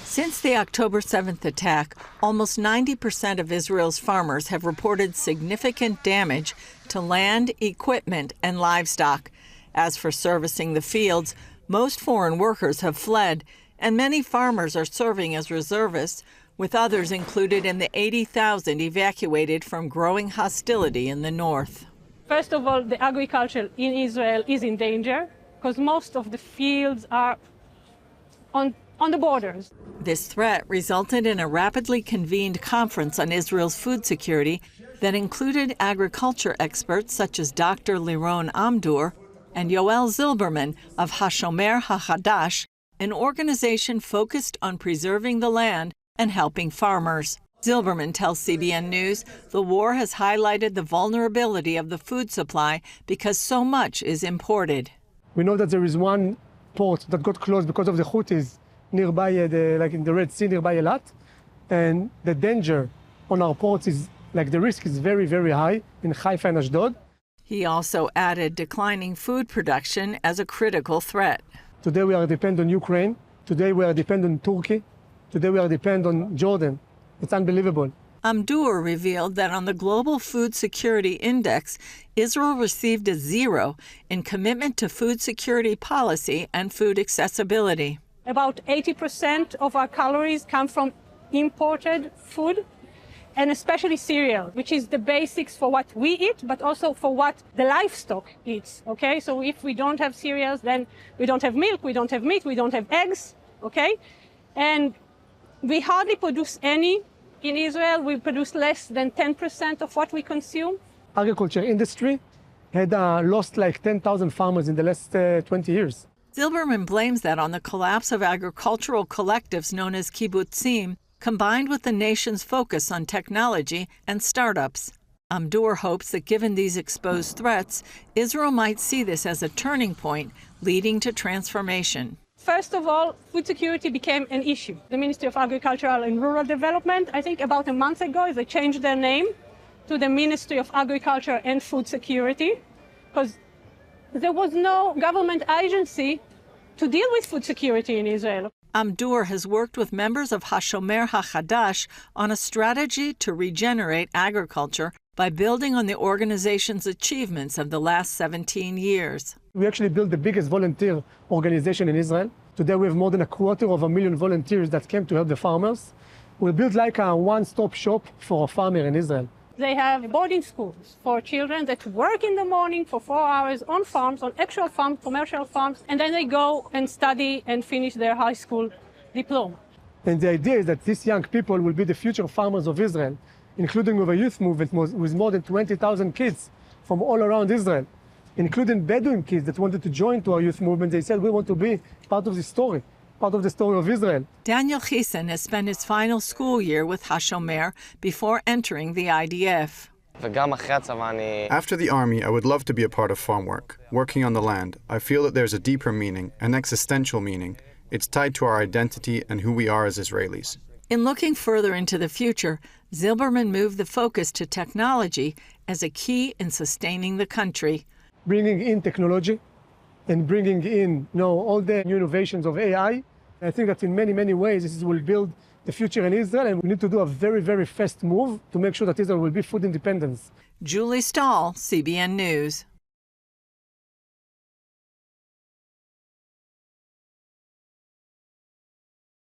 Since the October 7th attack, almost 90% of Israel's farmers have reported significant damage to land, equipment, and livestock. As for servicing the fields, most foreign workers have fled, and many farmers are serving as reservists, with others included in the 80,000 evacuated from growing hostility in the north. First of all, the agriculture in Israel is in danger because most of the fields are on the borders. This threat resulted in a rapidly convened conference on Israel's food security that included agriculture experts such as Dr. Liron Amdur and Yoel Zilberman of HaShomer HaChadash, an organization focused on preserving the land and helping farmers. Zilberman tells CBN News the war has highlighted the vulnerability of the food supply because so much is imported. We know that there is one port that got closed because of the Houthis nearby, like in the Red Sea, nearby Eilat, and the danger on our ports is, like the risk is very, very high in Haifa and Ashdod. He also added declining food production as a critical threat. Today we are dependent on Ukraine. Today we are dependent on Turkey. Today we are dependent on Jordan. It's unbelievable. Amdur revealed that on the Global Food Security Index, Israel received a 0 in commitment to food security policy and food accessibility. About 80% of our calories come from imported food, and especially cereal, which is the basics for what we eat, but also for what the livestock eats, okay? So if we don't have cereals, then we don't have milk, we don't have meat, we don't have eggs, okay? And we hardly produce any in Israel. We produce less than 10% of what we consume. Agriculture industry had lost like 10,000 farmers in the last 20 years. Zilberman blames that on the collapse of agricultural collectives known as kibbutzim, combined with the nation's focus on technology and startups. Amdur hopes that given these exposed threats, Israel might see this as a turning point leading to transformation. First of all, food security became an issue. The Ministry of Agricultural and Rural Development, I think about a month ago, they changed their name to the Ministry of Agriculture and Food Security, because there was no government agency to deal with food security in Israel. Amdur has worked with members of HaShomer HaChadash on a strategy to regenerate agriculture by building on the organization's achievements of the last 17 years. We actually built the biggest volunteer organization in Israel. Today we have more than 250,000 volunteers that came to help the farmers. We built like a one-stop shop for a farmer in Israel. They have boarding schools for children that work in the morning for 4 hours on farms, on actual farms, commercial farms, and then they go and study and finish their high school diploma. And the idea is that these young people will be the future farmers of Israel, including with a youth movement with more than 20,000 kids from all around Israel, including Bedouin kids that wanted to join to our youth movement. They said, we want to be part of the story of Israel. Daniel Chissen has spent his final school year with HaShomer before entering the IDF. After the army, I would love to be a part of farm work, working on the land. I feel that there's a deeper meaning, an existential meaning. It's tied to our identity and who we are as Israelis. In looking further into the future, Zilberman moved the focus to technology as a key in sustaining the country. Bringing in technology and bringing in all the new innovations of AI. I think that in many, many ways this will build the future in Israel, and we need to do a very, very fast move to make sure that Israel will be food independent. Julie Stahl, CBN News.